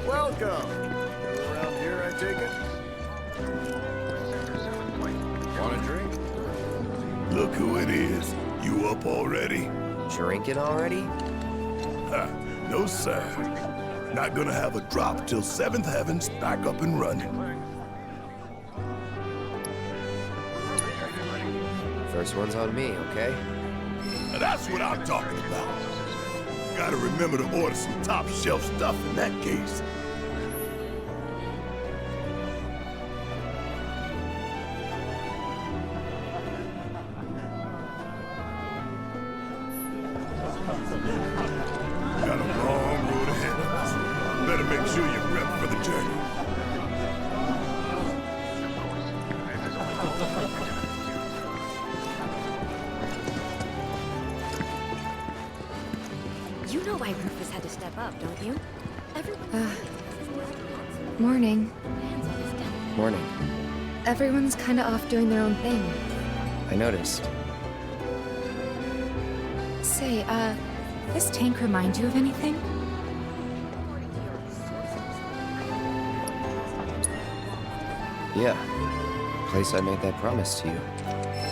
Welcome. You're around here, I take it? Want a drink? Look who it is. You up already? Drinking already? Ha, no sir. Not gonna have a drop till 7th Heaven's back up and running. First one's on me, okay? Now that's what I'm talking about. Gotta remember to order some top shelf stuff in that case. Got a long road ahead of us. Better make sure you're prepped for the journey. You know why Rufus had to step up, don't you? Morning. Morning. Everyone's kinda off doing their own thing. I noticed. Say, this tank remind you of anything? Yeah. Place I made that promise to you.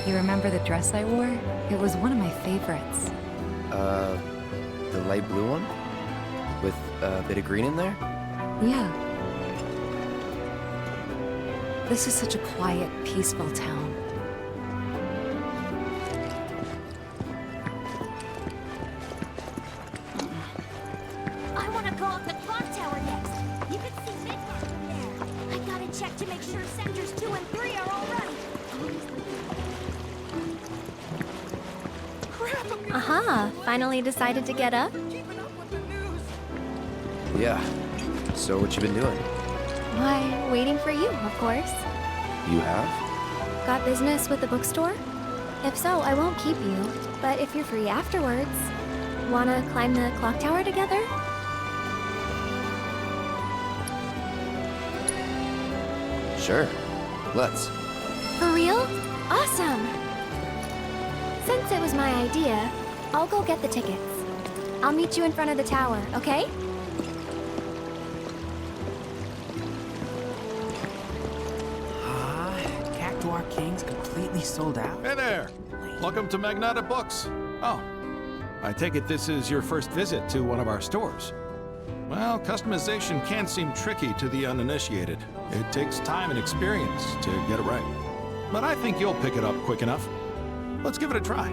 You remember the dress I wore? It was one of my favorites. The light blue one? With a bit of green in there? Yeah. This is such a quiet, peaceful town. I want to go up the clock tower next. You can see Midgard from there. I gotta check to make sure sectors 2 and 3 are all right. Aha! Finally decided to get up? Yeah. So what you been doing? Why, waiting for you, of course. You have? Got business with the bookstore? If so, I won't keep you. But if you're free afterwards, wanna climb the clock tower together? Sure. Let's. For real? Awesome! Since it was my idea, I'll go get the tickets. I'll meet you in front of the tower, okay? Cactuar King's completely sold out. Hey there! Welcome to Magnata Books. Oh, I take it this is your first visit to one of our stores. Well, customization can seem tricky to the uninitiated. It takes time and experience to get it right. But I think you'll pick it up quick enough. Let's give it a try.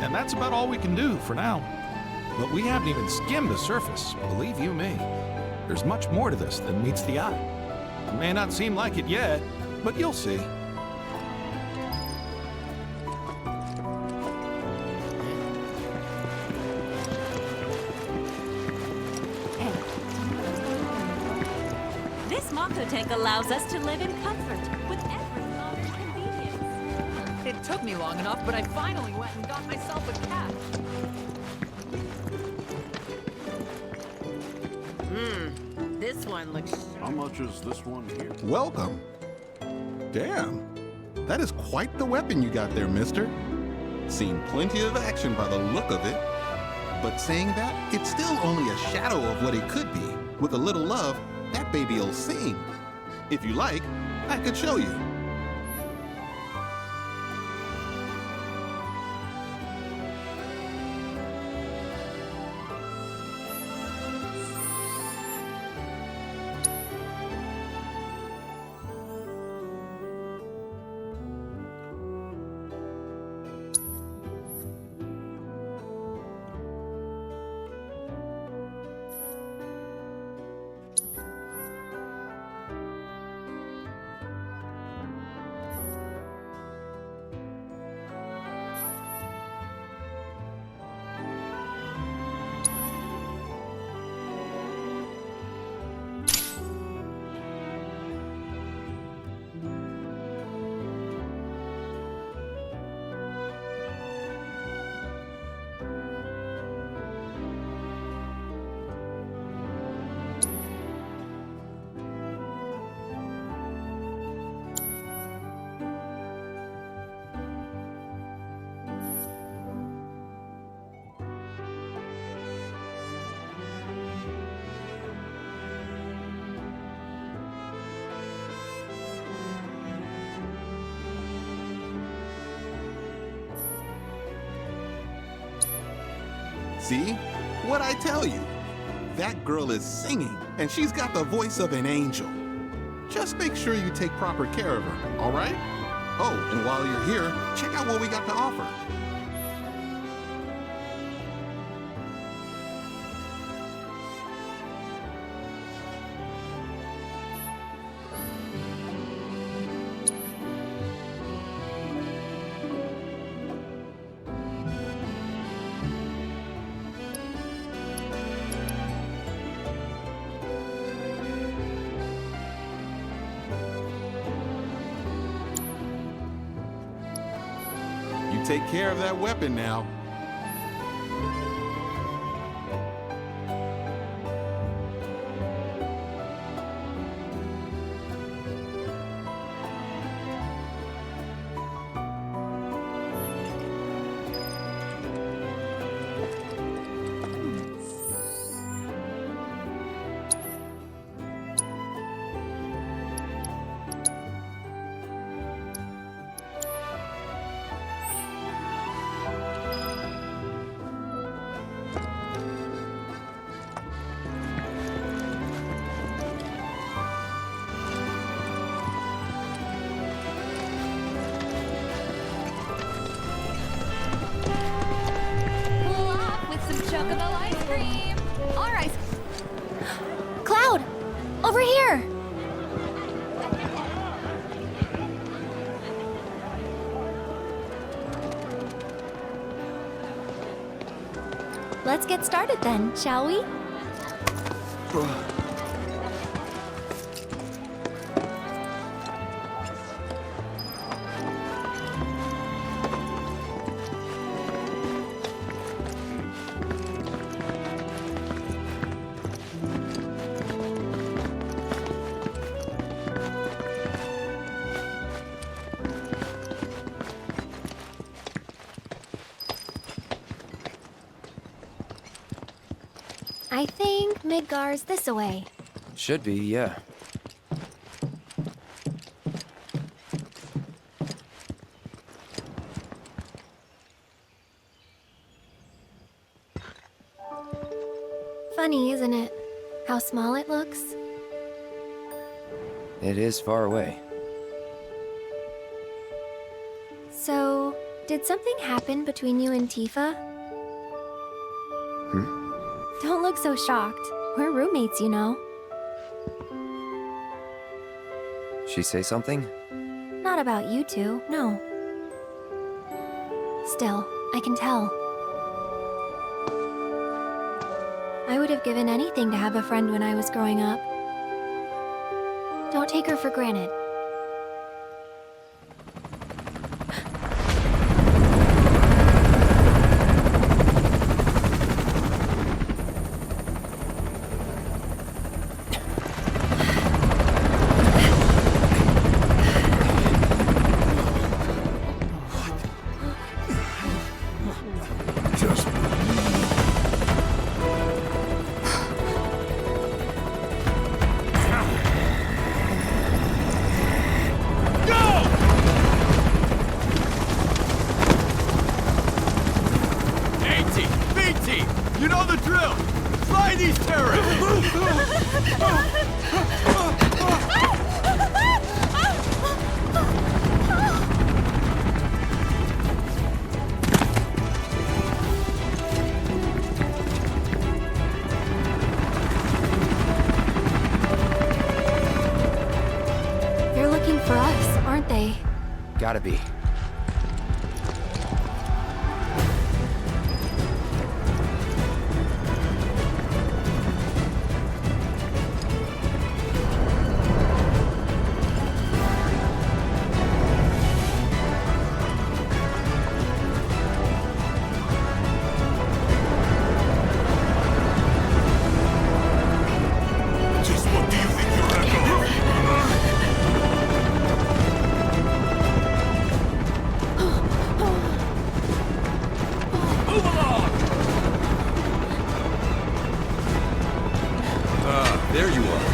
And that's about all we can do for now. But we haven't even skimmed the surface, believe you me. There's much more to this than meets the eye. It may not seem like it yet, but you'll see. tank allows us to live in comfort with every modern convenience. It took me long enough, but I finally went and got myself a cat. This one looks... How much is this one here? Welcome. Damn, that is quite the weapon you got there, mister. Seen plenty of action by the look of it. But saying that, it's still only a shadow of what it could be. With a little love, that baby'll sing. If you like, I could show you. See? What'd I tell you? That girl is singing, and she's got the voice of an angel. Just make sure you take proper care of her, all right? Oh, and while you're here, check out what we got to offer. Take care of that weapon now. Chocobo ice cream! Alright. Cloud! Over here! Let's get started then, shall we? I think Midgar's this away. Should be, yeah. Funny, isn't it? How small it looks. It is far away. So, did something happen between you and Tifa? Don't look so shocked. We're roommates, you know. She say something? Not about you two, no. Still, I can tell. I would have given anything to have a friend when I was growing up. Don't take her for granted. Just You know the drill! Fly these terrorists! They're looking for us, aren't they? Gotta be. Just what do you think you're echo? Move along! There you are.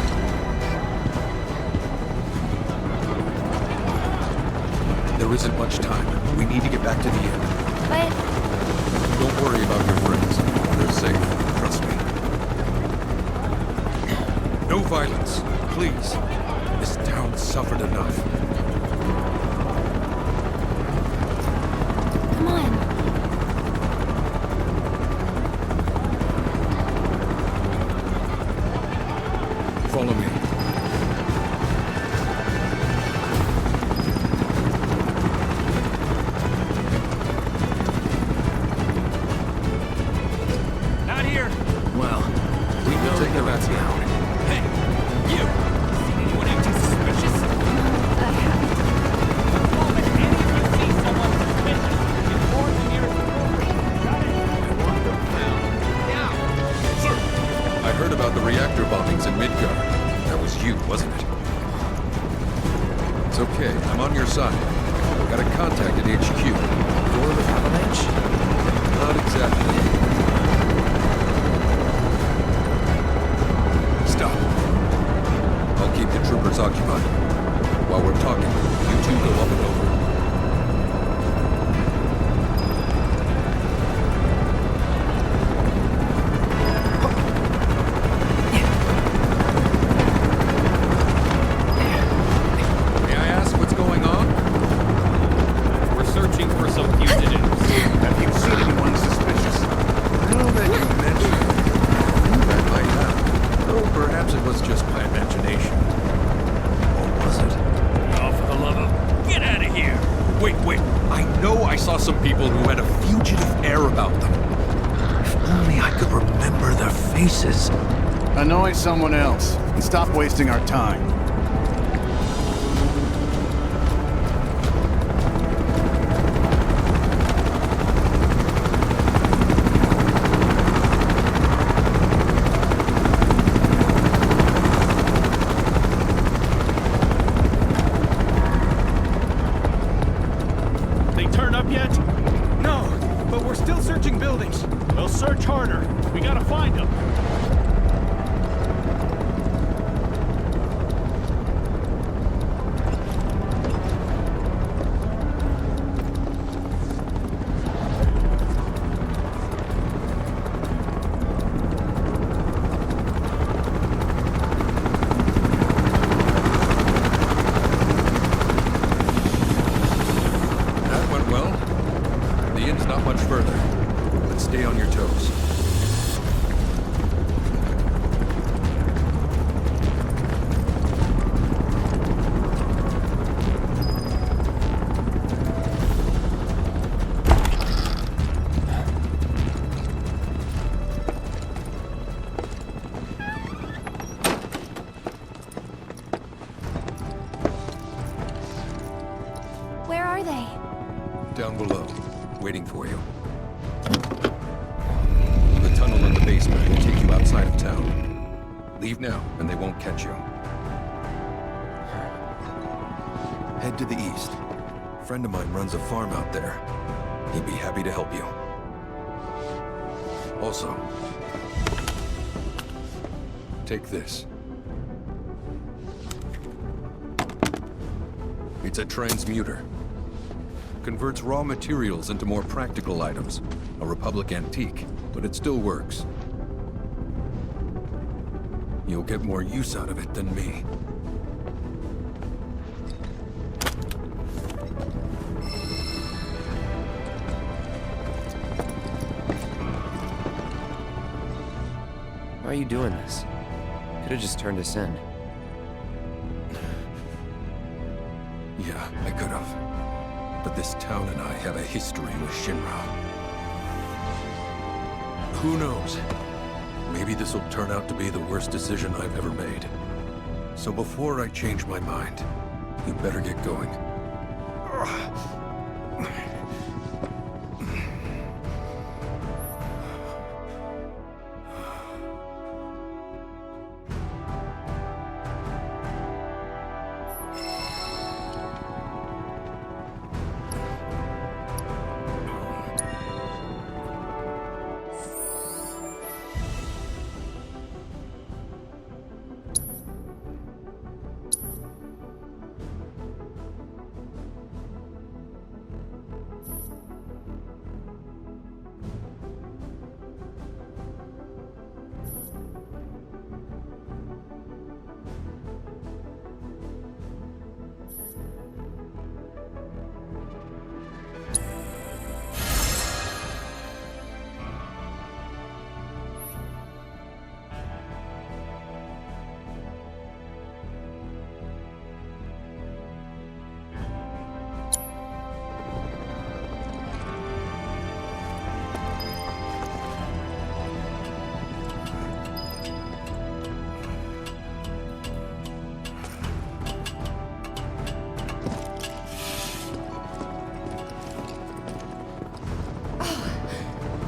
There isn't much time. We need to get back to the inn. But Don't worry about your friends. They're safe. Trust me. No violence, please. This town suffered enough. come on. Follow me. Not here! Well, we know Take the them back road's now. out. Hey, you! Seen anyone acting suspicious? I haven't. The moment any of you see someone suspicious, report the nearest authority. Got it? I want them found. Now! Sir! I heard about the reactor bombings in Midgard. That was you, wasn't it? It's okay. I'm on your side. Got a contact at HQ. Door of Avalanche? Not exactly. Stop. I'll keep the troopers occupied. While we're talking, you two go up and over. May I ask what's going on? We're searching for some fugitives. Have you seen anyone suspicious? Now that you mention it, I think I might have. Though perhaps it was just my imagination. Or was it? Oh, for the love of... Get out of here! Wait. I know I saw some people who had a fugitive air about them. If only I could remember their faces. Annoy someone else, and stop wasting our time. They turn up yet? No, but we're still searching buildings. We'll search harder. We gotta find them. That went well. The inn's not much further. But stay on your toes. are they? Down below, waiting for you. The tunnel in the basement will take you outside of town. Leave now, and they won't catch you. Head to the east. A friend of mine runs a farm out there. He'd be happy to help you. Also, take this. It's a transmuter. Converts raw materials into more practical items. A Republic antique, but it still works. You'll get more use out of it than me. Why are you doing this? Could have just turned us in. Yeah, I could have. But this town and I have a history with Shinra. Who knows? Maybe this will turn out to be the worst decision I've ever made. So before I change my mind, you better get going.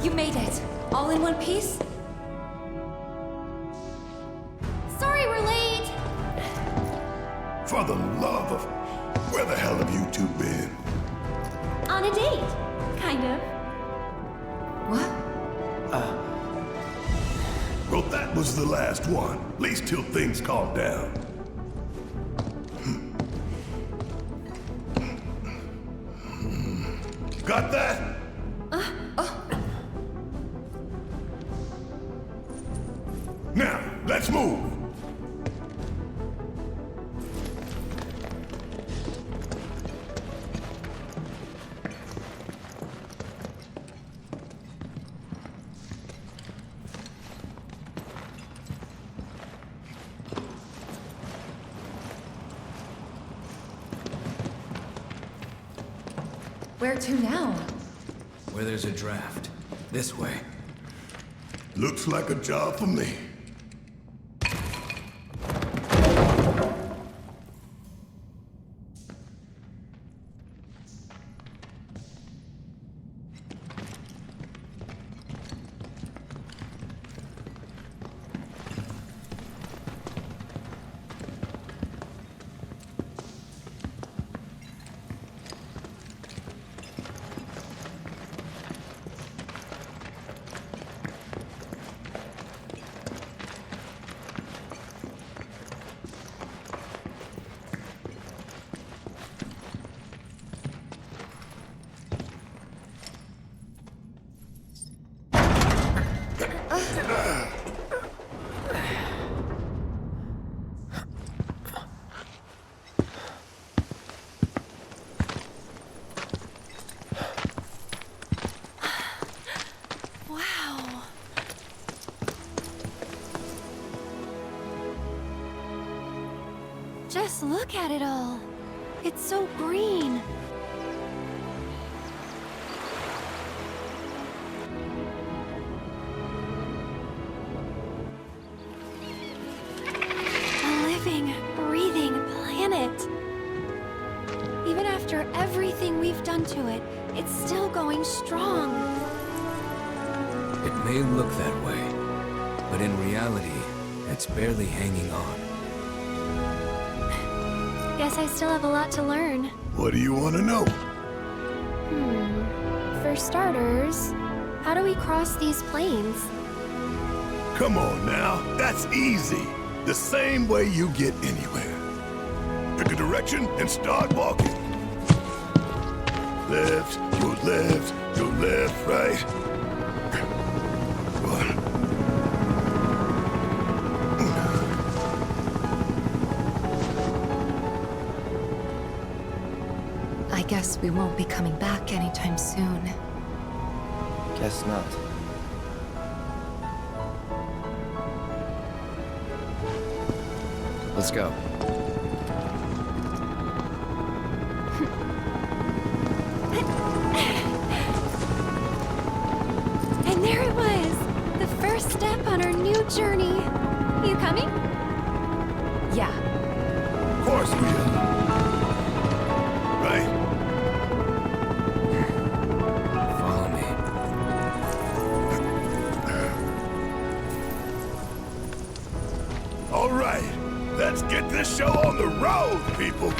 You made it! All in one piece? Sorry we're late! For the love of... Where the hell have you two been? On a date, kind of. What? Well, that was the last one. At least till things calm down. Got that? Now, let's move! Where to now? Where there's a draft. This way. Looks like a job for me. Wow. Just look at it all. It's so green. A living, breathing planet. Even after After everything we've done to it, it's still going strong. It may look that way, but in reality, it's barely hanging on. Guess I still have a lot to learn. What do you want to know? For starters, how do we cross these plains? Come on now, that's easy. The same way you get anywhere. Pick a direction and start walking. Left, go left, right. I guess we won't be coming back anytime soon. Guess not. Let's go. And there it was! The first step on our new journey. You coming? Yeah. Of course we are. Right? Follow me. All right, let's get this show on the road, people.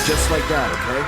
Just like that, okay?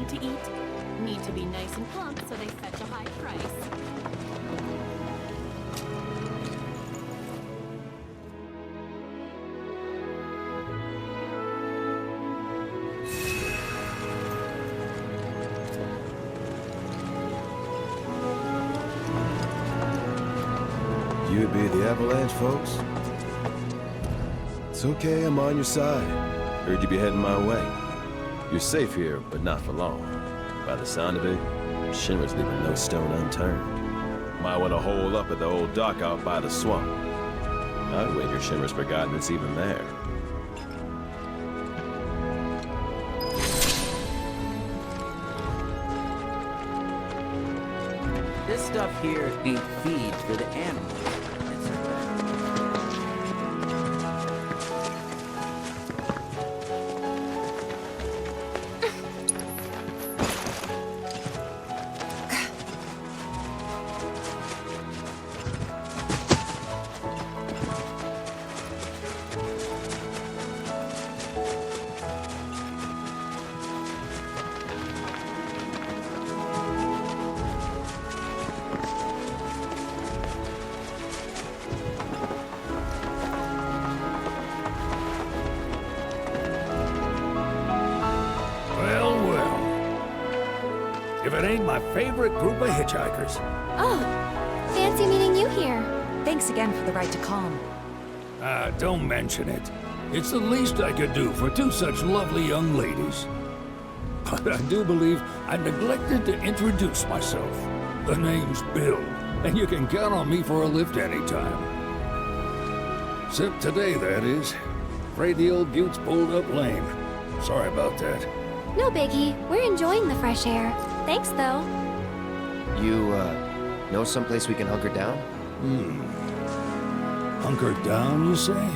something to eat? Need to be nice and plump so they fetch a high price. You be the Avalanche, folks? It's okay, I'm on your side. Heard you be heading my way. You're safe here, but not for long. By the sound of it, Shinra's leaving no stone unturned. Might want to hole up at the old dock out by the swamp. I'd wager Shinra's forgotten it's even there. This stuff here ain't feed for the animals. If it ain't my favorite group of hitchhikers. Oh, fancy meeting you here. Thanks again for the ride to Calm. Don't mention it. It's the least I could do for two such lovely young ladies. But I do believe I neglected to introduce myself. The name's Bill, and you can count on me for a lift anytime. Except today, that is. Afraid the old Butte's pulled up lame. Sorry about that. No biggie. We're enjoying the fresh air. Thanks, though. You, know someplace we can hunker down? Hunker down, you say?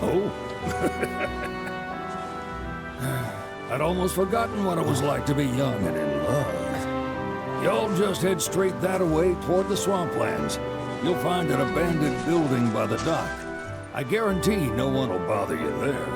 Oh. I'd almost forgotten what it was like to be young and in love. Y'all just head straight that away toward the swamplands. You'll find an abandoned building by the dock. I guarantee no one will bother you there.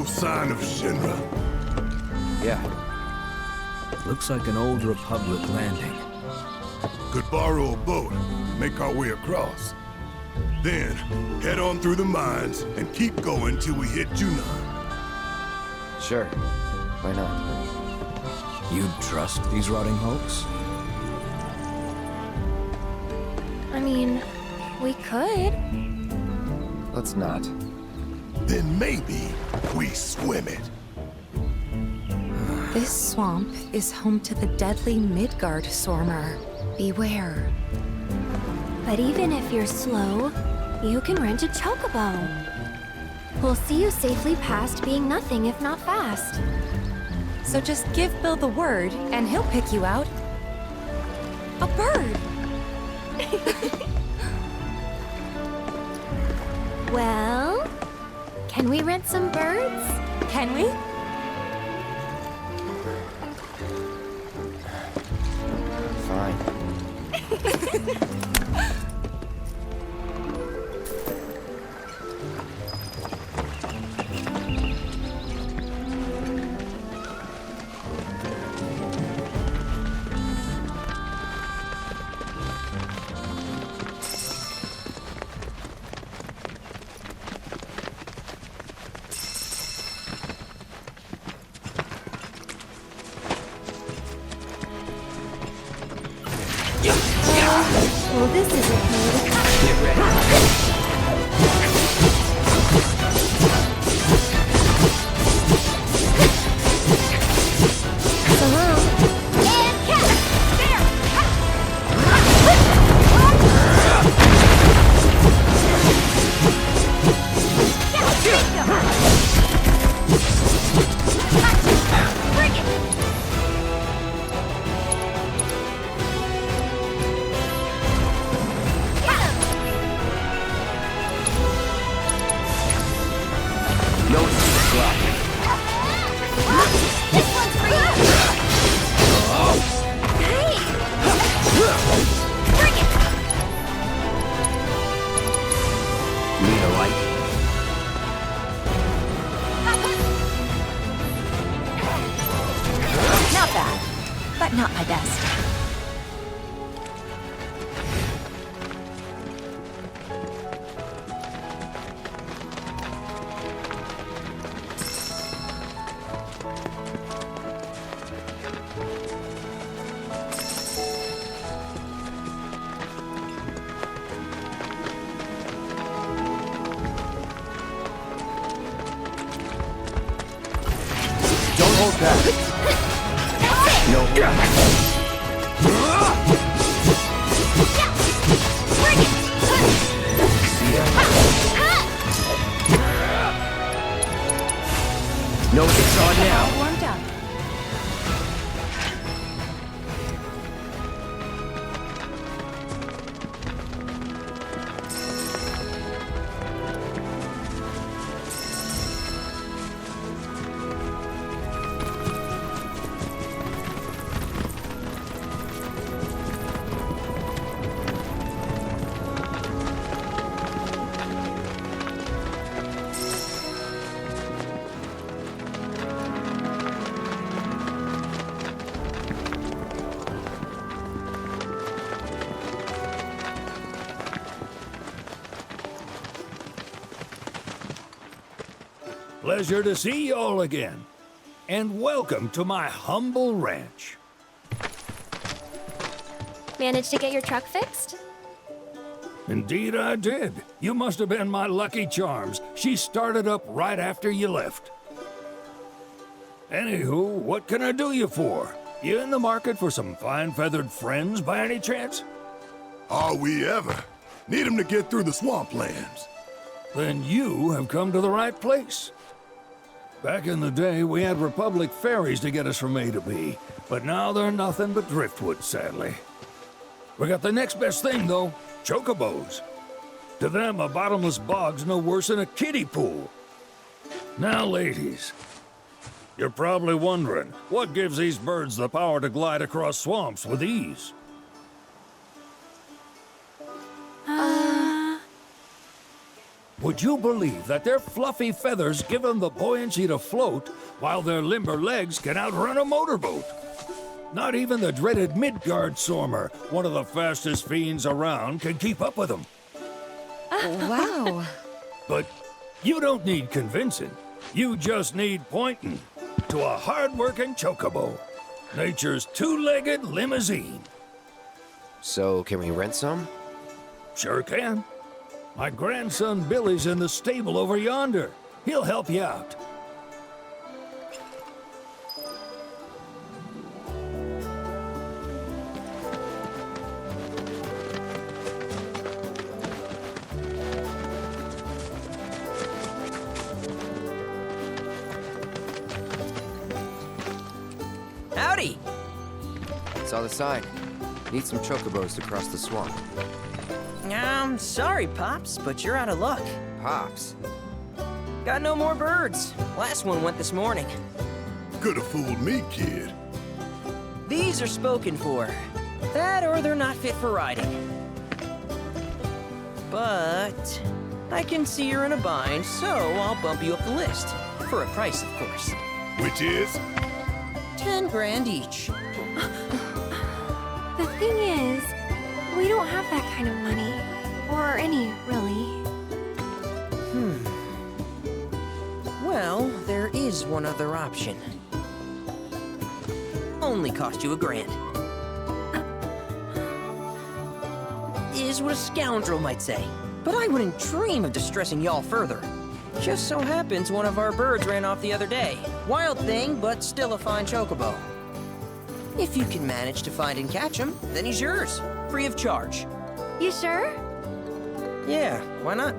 No sign of Shinra. Yeah. Looks like an old Republic landing. Could borrow a boat, make our way across. Then, head on through the mines and keep going till we hit Junon. Sure. Why not? You'd trust these rotting hulks? I mean, we could. Let's not. Then maybe we swim it. This swamp is home to the deadly Midgard Swarmer. Beware. But even if you're slow, you can rent a chocobo. We'll see you safely past being nothing if not fast. So just give Bill the word, and he'll pick you out. A bird! Well, can we rent some birds? Can we? Fine. Well, this isn't good. Get ready. So long. And catch! There! Bring it! This one's for you! Hey! Bring it! Need a light? Not bad, but not my best. Don't hold back. No. Bring it! No, it's on now. Warmed up. Pleasure to see you all again. And welcome to my humble ranch. Managed to get your truck fixed? Indeed I did. You must have been my lucky charms. She started up right after you left. Anywho, what can I do you for? You in the market for some fine feathered friends by any chance? Are we ever? Need 'em to get through the swamplands. Then you have come to the right place. Back in the day, we had Republic ferries to get us from A to B, but now they're nothing but driftwood, sadly. We got the next best thing, though, chocobos. To them, a bottomless bog's no worse than a kiddie pool. Now, ladies, you're probably wondering, what gives these birds the power to glide across swamps with ease? Would you believe that their fluffy feathers give them the buoyancy to float, while their limber legs can outrun a motorboat? Not even the dreaded Midgard Sormer, one of the fastest fiends around, can keep up with them. Wow. But you don't need convincing. You just need pointing to a hard-working chocobo. Nature's two-legged limousine. So, can we rent some? Sure can. My grandson Billy's in the stable over yonder. He'll help you out. Howdy! Saw the sign. Need some chocobos to cross the swamp. Sorry, Pops, but you're out of luck. Pops? Got no more birds. Last one went this morning. Could've fooled me, kid. These are spoken for. That or they're not fit for riding. But I can see you're in a bind, so I'll bump you up the list. For a price, of course. Which is? 10 grand each. The thing is, we don't have that kind of money. Or any, really. Well, there is one other option. Only cost you $1,000. Is what a scoundrel might say. But I wouldn't dream of distressing y'all further. Just so happens one of our birds ran off the other day. Wild thing, but still a fine chocobo. If you can manage to find and catch him, then he's yours. Free of charge. You sure? Yeah, why not?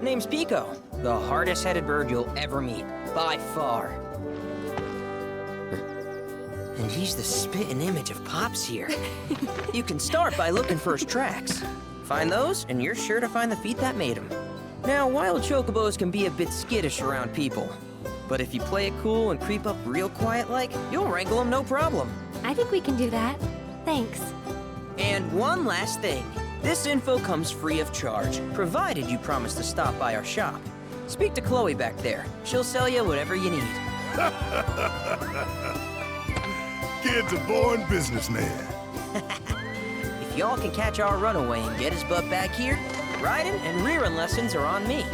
Name's Pico. The hardest-headed bird you'll ever meet. By far. And he's the spitting image of Pops here. You can start by looking for his tracks. Find those, and you're sure to find the feet that made him. Now, wild chocobos can be a bit skittish around people. But if you play it cool and creep up real quiet-like, you'll wrangle them no problem. I think we can do that. Thanks. And one last thing. This info comes free of charge, provided you promise to stop by our shop. Speak to Chloe back there. She'll sell you whatever you need. Kid's a born businessman. If y'all can catch our runaway and get his butt back here, riding and rearing lessons are on me.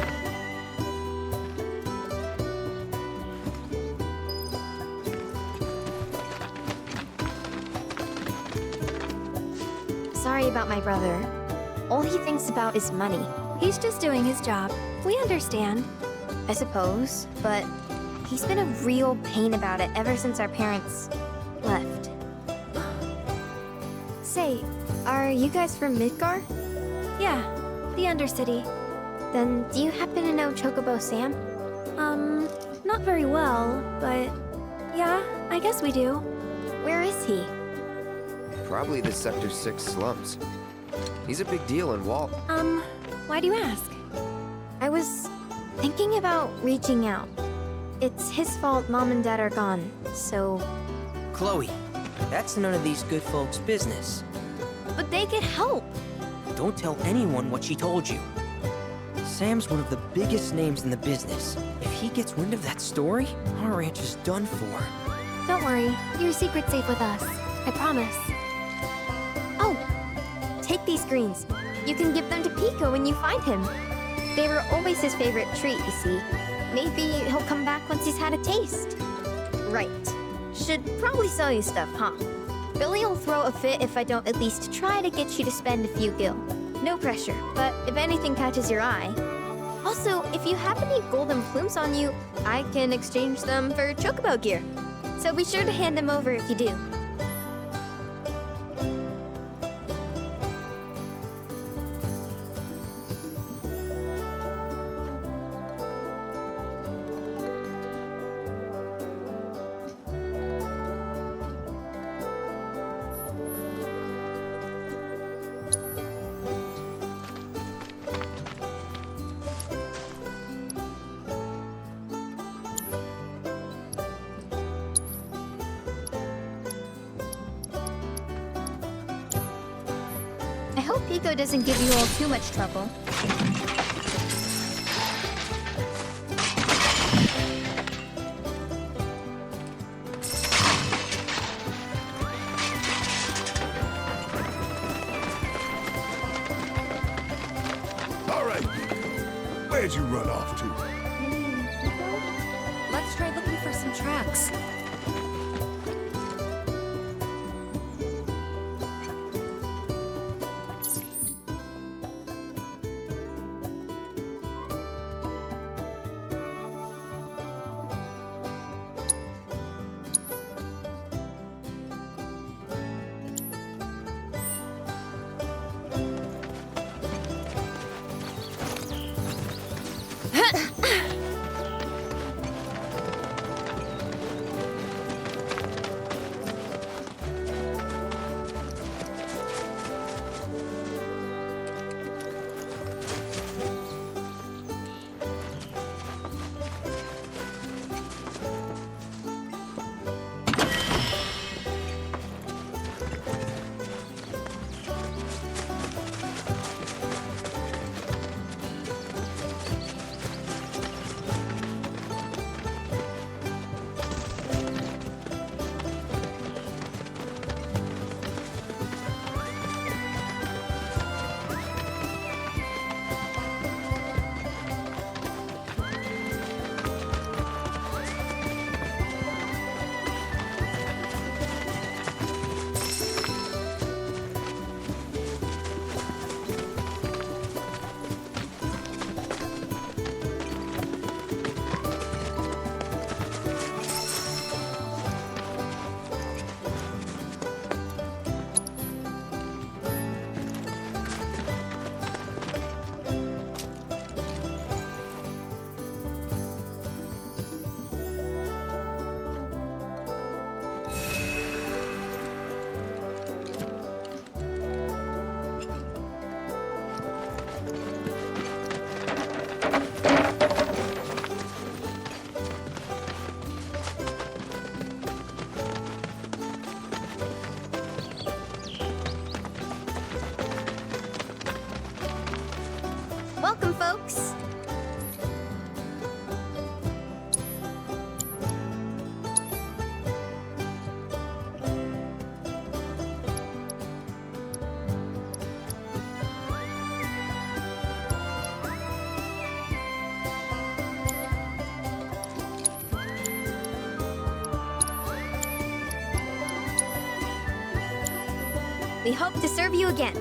Sorry about my brother. All he thinks about is money. He's just doing his job. We understand, I suppose, but he's been a real pain about it ever since our parents left. Say, are you guys from Midgar? Yeah, the Undercity. Then do you happen to know Chocobo Sam? Not very well, but yeah, I guess we do. Where is he? Probably the Sector 6 slums. He's a big deal in Walt. Why do you ask? I was thinking about reaching out. It's his fault Mom and Dad are gone, so... Chloe, that's none of these good folks' business. But they could help! Don't tell anyone what she told you. Sam's one of the biggest names in the business. If he gets wind of that story, our ranch is done for. Don't worry, your secret's safe with us. I promise. Oh! Take these greens. You can give them to Pico when you find him. They were always his favorite treat, you see. Maybe he'll come back once he's had a taste. Right. Should probably sell you stuff, huh? Billy'll throw a fit if I don't at least try to get you to spend a few gil. No pressure, but if anything catches your eye. Also, if you have any golden plumes on you, I can exchange them for chocobo gear. So be sure to hand them over if you do. I hope Pico doesn't give you all too much trouble. Where'd you run off to? Let's try looking for some tracks. Welcome, folks. We hope to serve you again.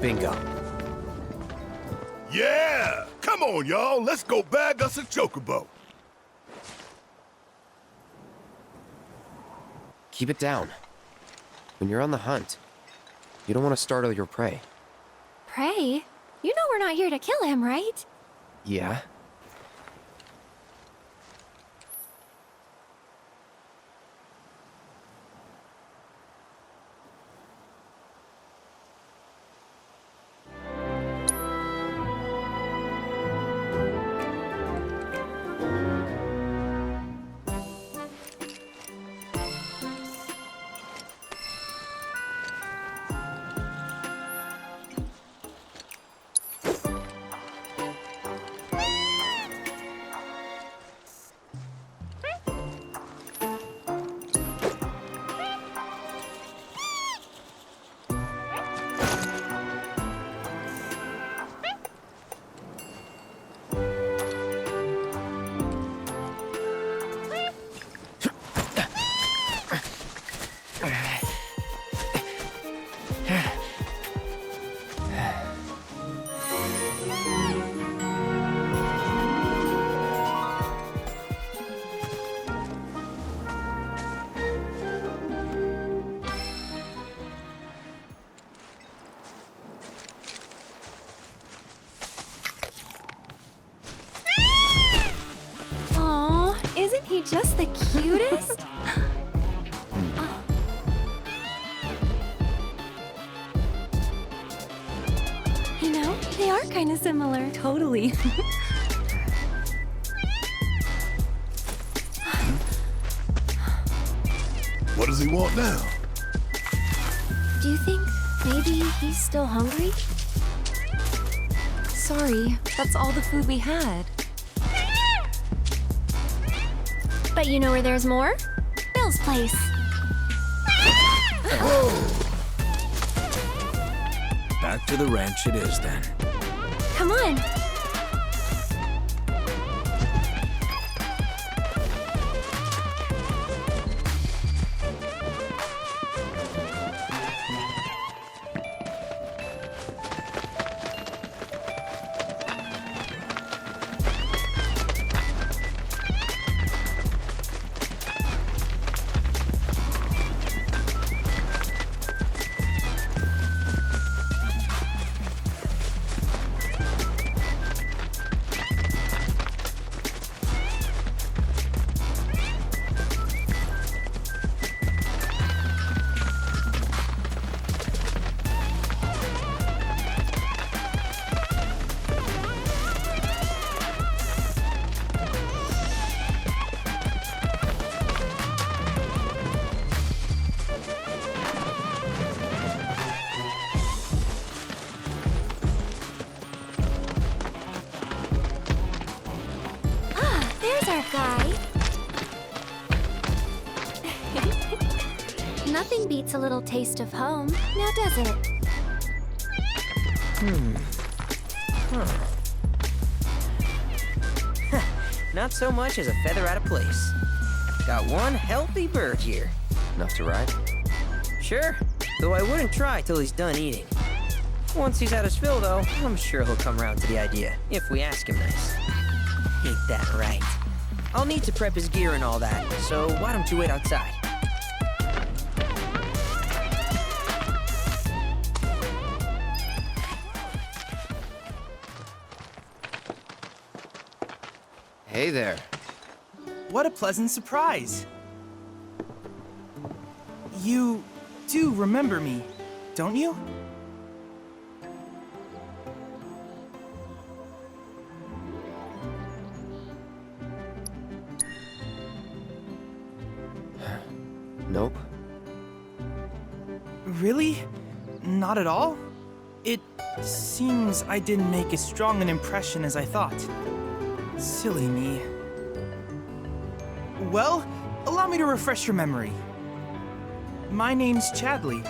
Bingo. Yeah! Come on, y'all. Let's go bag us a chocobo. Keep it down. When you're on the hunt, you don't want to startle your prey. Prey? You know we're not here to kill him, right? Yeah? just the cutest? You know, they are kind of similar. Totally. What does he want now? Do you think maybe he's still hungry? Sorry, that's all the food we had. But you know where there's more? Bill's place. Back to the ranch it is then. Come on. Guy. Nothing beats a little taste of home, now does it? Not so much as a feather out of place. Got one healthy bird here. Enough to ride? Sure, though I wouldn't try till he's done eating. Once he's had his fill, though, I'm sure he'll come around to the idea, if we ask him nice. Ain't that right? I'll need to prep his gear and all that, so why don't you wait outside? Hey there. What a pleasant surprise. You do remember me, don't you? Nope. Really? Not at all? It seems I didn't make as strong an impression as I thought. Silly me. Well, allow me to refresh your memory. My name's Chadley.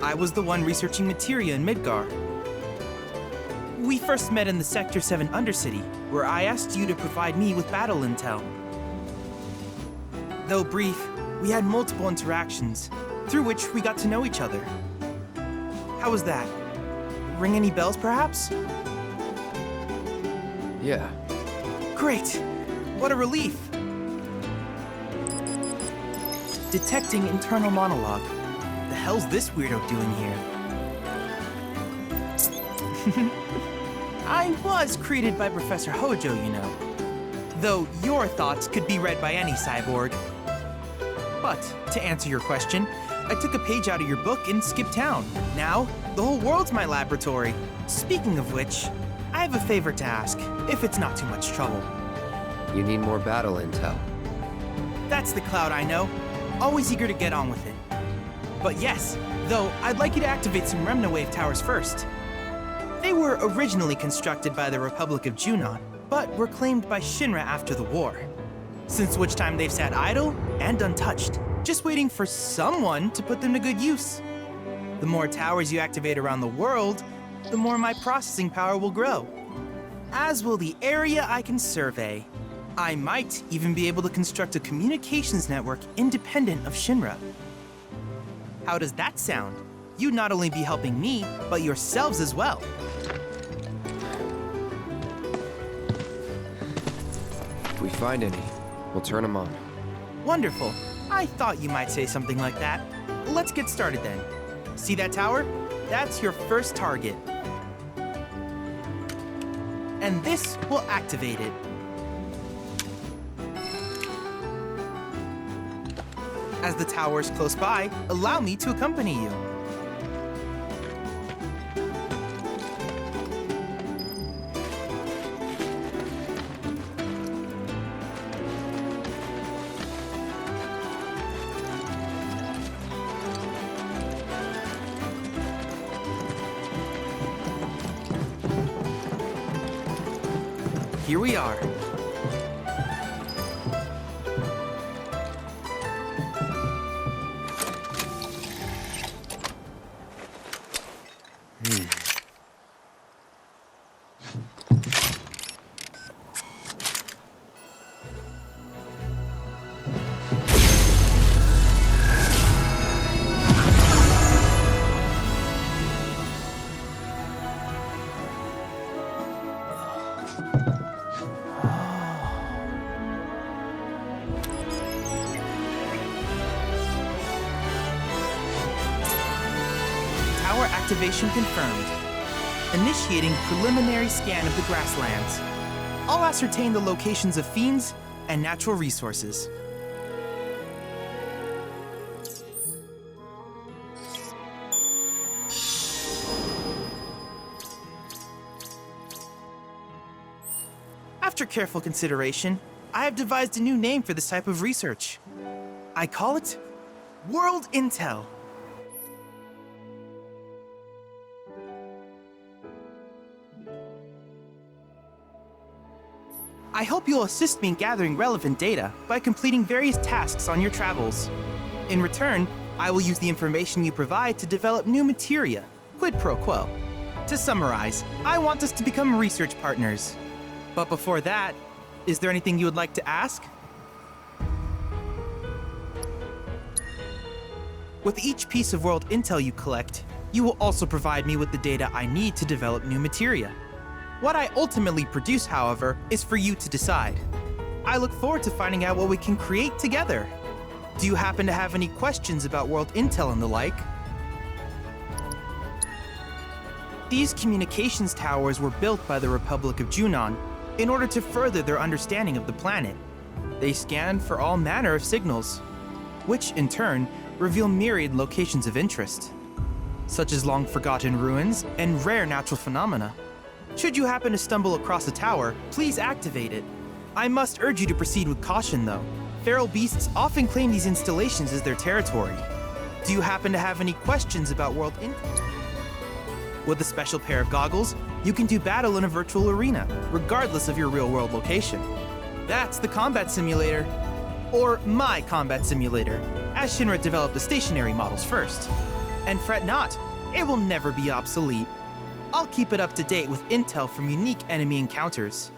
I was the one researching materia in Midgar. We first met in the Sector 7 Undercity, where I asked you to provide me with battle intel. Though brief, we had multiple interactions, through which we got to know each other. How was that? Ring any bells, perhaps? Yeah. Great! What a relief! Detecting internal monologue. The hell's this weirdo doing here? I was created by Professor Hojo, you know. Though your thoughts could be read by any cyborg. But, to answer your question, I took a page out of your book and skipped town. Now, the whole world's my laboratory. Speaking of which, I have a favor to ask, if it's not too much trouble. You need more battle intel. That's the Cloud I know. Always eager to get on with it. But yes, though, I'd like you to activate some Remna Wave towers first. They were originally constructed by the Republic of Junon, but were claimed by Shinra after the war. Since which time they've sat idle and untouched, just waiting for someone to put them to good use. The more towers you activate around the world, the more my processing power will grow. As will the area I can survey. I might even be able to construct a communications network independent of Shinra. How does that sound? You'd not only be helping me, but yourselves as well. If we find any, we'll turn them on. Wonderful. I thought you might say something like that. Let's get started then. See that tower? That's your first target. And this will activate it. As the tower is close by, allow me to accompany you. Here we are. Tower activation confirmed. Initiating preliminary scan of the grasslands. I'll ascertain the locations of fiends and natural resources. After careful consideration, I have devised a new name for this type of research. I call it World Intel. I hope you'll assist me in gathering relevant data by completing various tasks on your travels. In return, I will use the information you provide to develop new materia, quid pro quo. To summarize, I want us to become research partners. But before that, is there anything you would like to ask? With each piece of world intel you collect, you will also provide me with the data I need to develop new materia. What I ultimately produce, however, is for you to decide. I look forward to finding out what we can create together. Do you happen to have any questions about world intel and the like? These communications towers were built by the Republic of Junon in order to further their understanding of the planet. They scan for all manner of signals, which in turn reveal myriad locations of interest, such as long-forgotten ruins and rare natural phenomena. Should you happen to stumble across a tower, please activate it. I must urge you to proceed with caution, though. Feral beasts often claim these installations as their territory. Do you happen to have any questions about world intel? With a special pair of goggles, you can do battle in a virtual arena, regardless of your real-world location. That's the combat simulator. Or my combat simulator, as Shinra developed the stationary models first. And fret not, it will never be obsolete. I'll keep it up to date with intel from unique enemy encounters.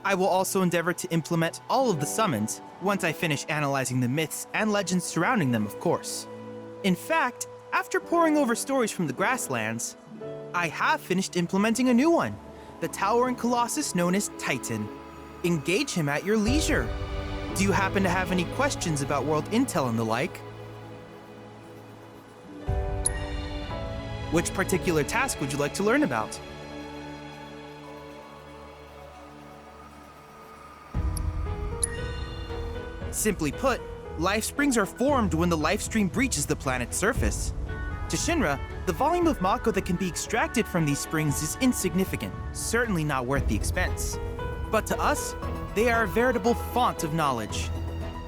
I will also endeavor to implement all of the summons once I finish analyzing the myths and legends surrounding them, of course. In fact, after poring over stories from the grasslands, I have finished implementing a new one, the towering colossus known as Titan. Engage him at your leisure. Do you happen to have any questions about world intel and the like? Which particular task would you like to learn about? Simply put, life springs are formed when the life stream breaches the planet's surface. To Shinra, the volume of Mako that can be extracted from these springs is insignificant, certainly not worth the expense. But to us, they are a veritable font of knowledge.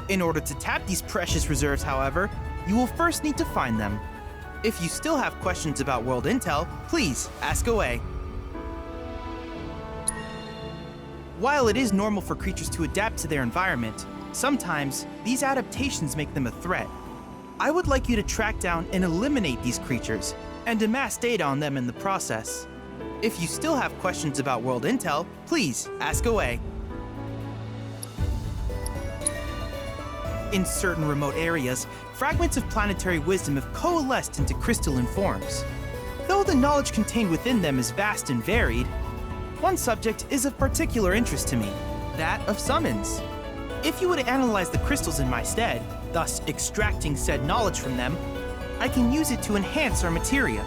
In order to tap these precious reserves, however, you will first need to find them. If you still have questions about world intel, please ask away. While it is normal for creatures to adapt to their environment, sometimes these adaptations make them a threat. I would like you to track down and eliminate these creatures, and amass data on them in the process. If you still have questions about world intel, please ask away. In certain remote areas, fragments of planetary wisdom have coalesced into crystalline forms. Though the knowledge contained within them is vast and varied, one subject is of particular interest to me, that of summons. If you would analyze the crystals in my stead, thus extracting said knowledge from them, I can use it to enhance our materia.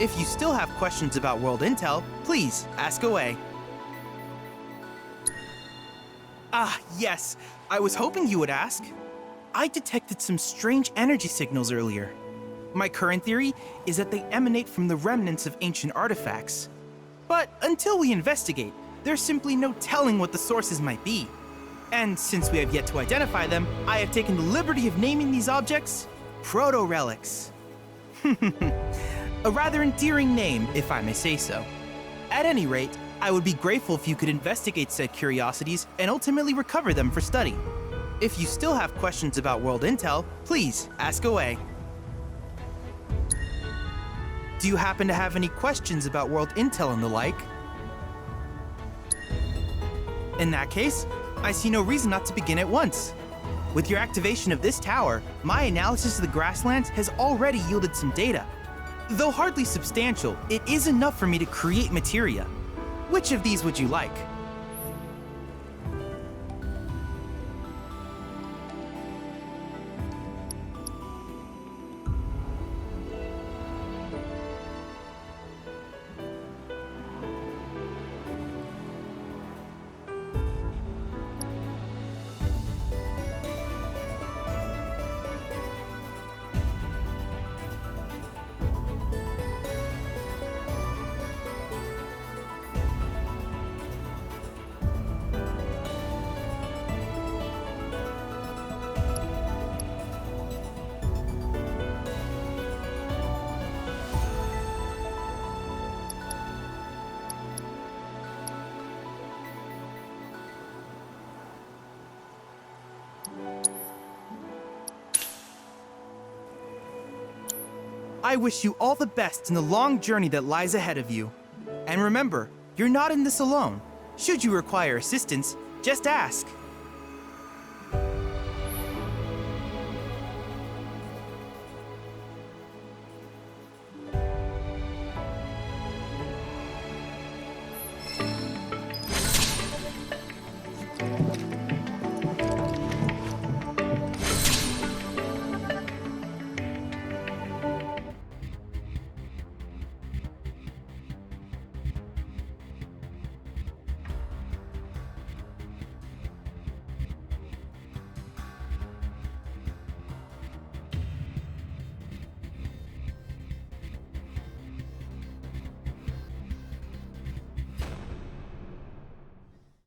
If you still have questions about world intel, please ask away. Ah, yes, I was hoping you would ask. I detected some strange energy signals earlier. My current theory is that they emanate from the remnants of ancient artifacts. But until we investigate, there's simply no telling what the sources might be. And since we have yet to identify them, I have taken the liberty of naming these objects proto-relics. A rather endearing name, if I may say so. At any rate, I would be grateful if you could investigate said curiosities and ultimately recover them for study. If you still have questions about World Intel, please ask away. Do you happen to have any questions about World Intel and the like? In that case, I see no reason not to begin at once. With your activation of this tower, my analysis of the grasslands has already yielded some data. Though hardly substantial, it is enough for me to create materia. Which of these would you like? I wish you all the best in the long journey that lies ahead of you. And remember, you're not in this alone. Should you require assistance, just ask.